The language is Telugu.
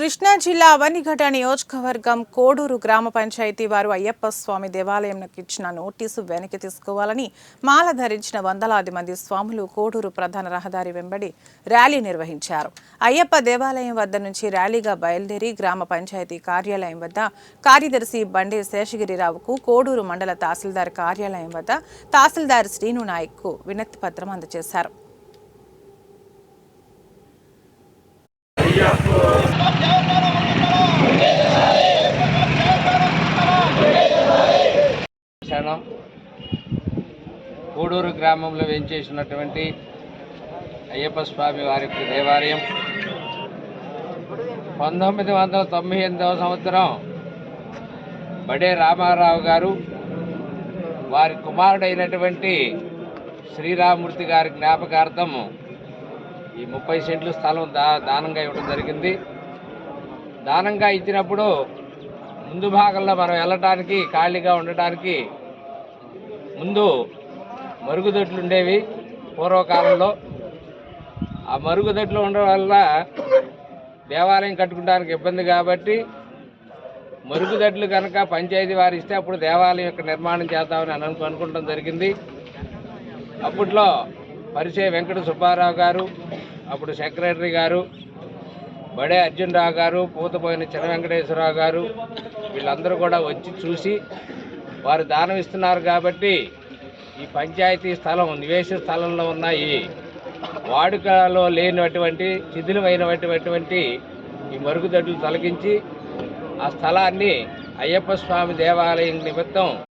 కృష్ణా జిల్లా అవనిఘట నియోజకవర్గం కోడూరు గ్రామ పంచాయతీ వారు అయ్యప్ప స్వామి దేవాలయంకి ఇచ్చిన నోటీసు వెనక్కి తీసుకోవాలని మాల ధరించిన వందలాది మంది స్వాములు కోడూరు ప్రధాన రహదారి వెంబడి ర్యాలీ నిర్వహించారు. అయ్యప్ప దేవాలయం వద్ద నుంచి ర్యాలీగా బయలుదేరి గ్రామ పంచాయతీ కార్యాలయం వద్ద కార్యదర్శి బండే శేషగిరిరావుకు, కోడూరు మండల తహసీల్దార్ కార్యాలయం వద్ద తహసీల్దార్ శ్రీను నాయక్కు వినతి పత్రం అందజేశారు. కోడూరు గ్రామంలో వేంచేసినటువంటి అయ్యప్ప స్వామి వారి దేవాలయం 1998వ సంవత్సరం బడే రామారావు గారు వారి కుమారుడైనటువంటి శ్రీరామూర్తి గారి జ్ఞాపకార్థం ఈ 30 సెంట్లు స్థలం దానంగా ఇవ్వడం జరిగింది. దానంగా ఇచ్చినప్పుడు ముందు భాగంలో మనం వెళ్ళటానికి, ఖాళీగా ఉండటానికి ముందు మరుగుదొడ్లు ఉండేవి పూర్వకాలంలో. ఆ మరుగుదొడ్లు ఉండడం వల్ల దేవాలయం కట్టుకోవడానికి ఇబ్బంది కాబట్టి మరుగుదొడ్లు కనుక పంచాయతీ వారు ఇస్తే అప్పుడు దేవాలయం యొక్క నిర్మాణం చేద్దామని అనుకోవడం జరిగింది. అప్పట్లో పరిచయ వెంకట సుబ్బారావు గారు, అప్పుడు సెక్రటరీ గారు, బడే అర్జునరావు గారు, పూతపోయిన చిన్న వెంకటేశ్వరరావు గారు, వీళ్ళందరూ కూడా వచ్చి చూసి వారు దానం ఇస్తున్నారు కాబట్టి ఈ పంచాయతీ స్థలం నివేశ స్థలంలో ఉన్న ఈ వాడుకలో లేనటువంటి శిథిలమైనటువంటి ఈ మరుగుదొడ్లు తొలగించి ఆ స్థలాన్ని అయ్యప్ప స్వామి దేవాలయం నిమిత్తం